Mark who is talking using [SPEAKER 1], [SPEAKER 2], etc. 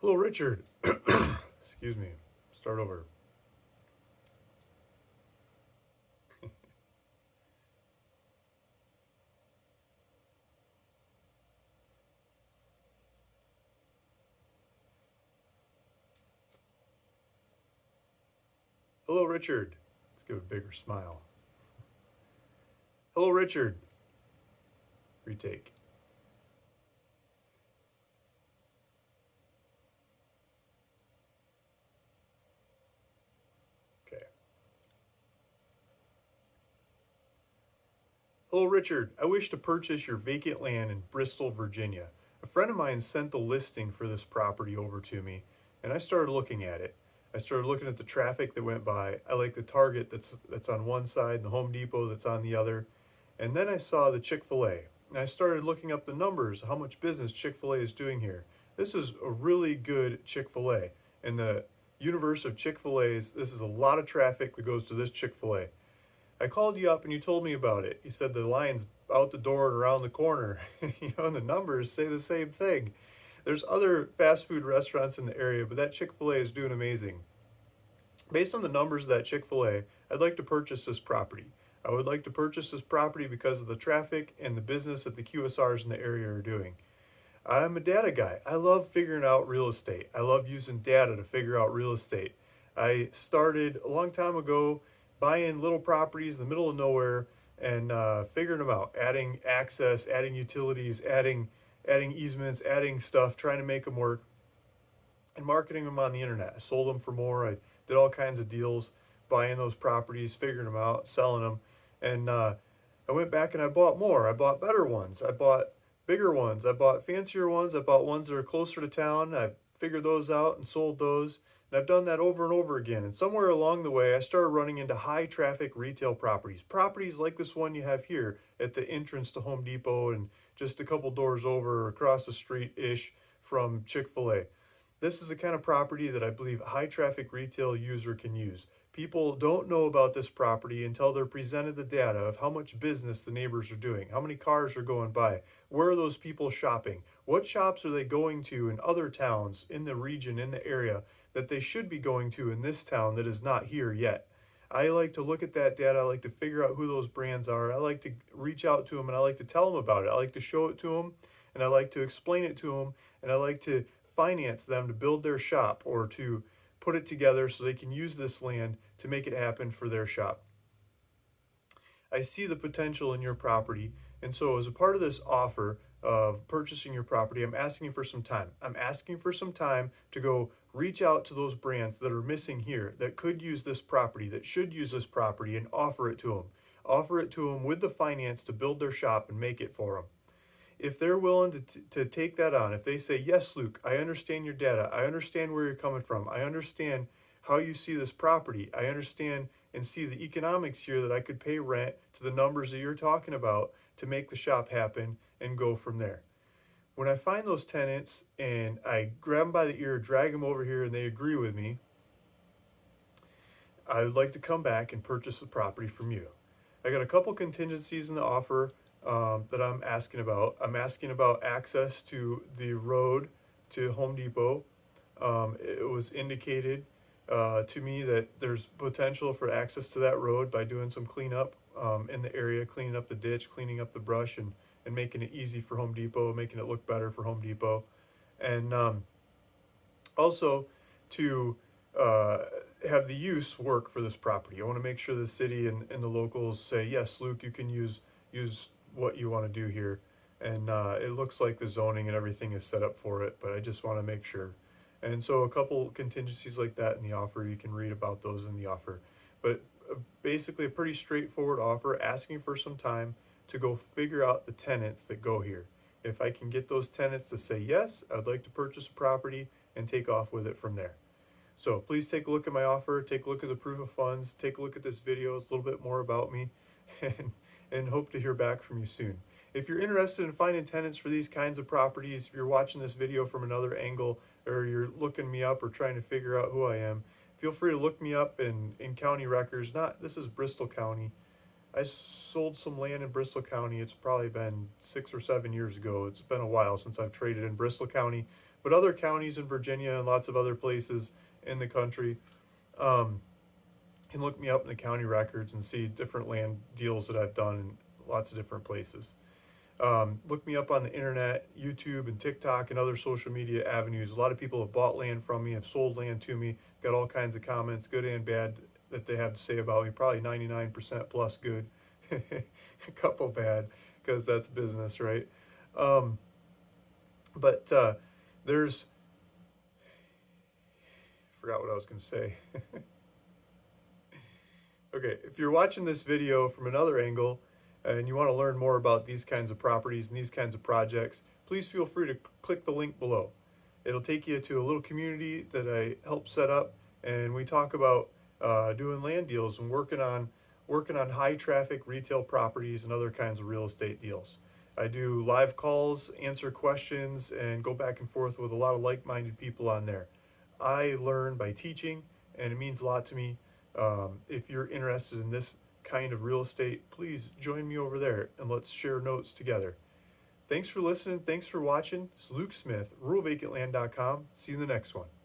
[SPEAKER 1] Hello, Richard. Excuse me. Start over. Hello, Richard. Let's give a bigger smile. Hello, Richard. Retake. Okay. Hello, Richard. I wish to purchase your vacant land in Bristol, Virginia. A friend of mine sent the listing for this property over to me, and I started looking at it. I started looking at the traffic that went by. I like the Target that's on one side and the Home Depot that's on the other. And then I saw the Chick-fil-A. And I started looking up the numbers, how much business Chick-fil-A is doing here. This is a really good Chick-fil-A. In the universe of Chick-fil-A's, this is a lot of traffic that goes to this Chick-fil-A. I called you up and you told me about it. You said the line's out the door and around the corner. And the numbers say the same thing. There's other fast food restaurants in the area, but that Chick-fil-A is doing amazing. Based on the numbers of that Chick-fil-A, I'd like to purchase this property. I would like to purchase this property because of the traffic and the business that the QSRs in the area are doing. I'm a data guy. I love figuring out real estate. I love using data to figure out real estate. I started a long time ago buying little properties in the middle of nowhere and figuring them out, adding access, adding utilities, adding easements, adding stuff, trying to make them work, and marketing them on the internet. I sold them for more. I did all kinds of deals, buying those properties, figuring them out, selling them, and I went back and I bought more. I bought better ones. I bought bigger ones. I bought fancier ones. I bought ones that are closer to town. I figured those out and sold those. And I've done that over and over again. And somewhere along the way, I started running into high traffic retail properties. Properties like this one you have here at the entrance to Home Depot and just a couple doors over or across the street-ish from Chick-fil-A. This is the kind of property that I believe a high traffic retail user can use. People don't know about this property until they're presented the data of how much business the neighbors are doing, how many cars are going by, where are those people shopping, what shops are they going to in other towns in the region, in the area that they should be going to in this town that is not here yet. I like to look at that data. I like to figure out who those brands are. I like to reach out to them and I like to tell them about it. I like to show it to them and I like to explain it to them and I like to finance them to build their shop or to put it together so they can use this land to make it happen for their shop. I see the potential in your property, and so as a part of this offer of purchasing your property, I'm asking for some time. I'm asking for some time to go reach out to those brands that are missing here, that could use this property, that should use this property, and offer it to them. Offer it to them with the finance to build their shop and make it for them. If they're willing to take that on, if they say, yes, Luke, I understand your data, I understand where you're coming from, I understand how you see this property, I understand and see the economics here that I could pay rent to the numbers that you're talking about to make the shop happen and go from there. When I find those tenants and I grab them by the ear, drag them over here and they agree with me, I would like to come back and purchase the property from you. I got a couple contingencies in the offer that I'm asking about. I'm asking about access to the road to Home Depot. It was indicated to me that there's potential for access to that road by doing some cleanup in the area, cleaning up the ditch, cleaning up the brush, and making it easy for Home Depot, making it look better for Home Depot. And also to have the use work for this property. I want to make sure the city and the locals say, yes, Luke, you can use what you want to do here. And it looks like the zoning and everything is set up for it, but I just want to make sure. And so a couple contingencies like that in the offer, you can read about those in the offer. But basically a pretty straightforward offer, asking for some time to go figure out the tenants that go here. If I can get those tenants to say, yes, I'd like to purchase a property and take off with it from there. So please take a look at my offer, take a look at the proof of funds, take a look at this video. It's a little bit more about me and hope to hear back from you soon. If you're interested in finding tenants for these kinds of properties, if you're watching this video from another angle or you're looking me up or trying to figure out who I am, feel free to look me up in county records. This is Bristol County. I sold some land in Bristol County. It's probably been 6 or 7 years ago. It's been a while since I've traded in Bristol County, but other counties in Virginia and lots of other places in the country. Um, can look me up in the county records and see different land deals that I've done in lots of different places. Look me up on the internet, YouTube and TikTok and other social media avenues. A lot of people have bought land from me, have sold land to me, got all kinds of comments, good and bad, that they have to say about me. Probably 99% plus good, a couple bad, because that's business, right? Um, but there's, forgot what I was going to say. Okay, if you're watching this video from another angle and you want to learn more about these kinds of properties and these kinds of projects, please feel free to click the link below. It'll take you to a little community that I helped set up, and we talk about doing land deals and working on high traffic retail properties and other kinds of real estate deals. I do live calls, answer questions, and go back and forth with a lot of like-minded people on there. I learn by teaching, and it means a lot to me. If you're interested in this kind of real estate, please join me over there and let's share notes together. Thanks for listening. Thanks for watching. It's Luke Smith, ruralvacantland.com. See you in the next one.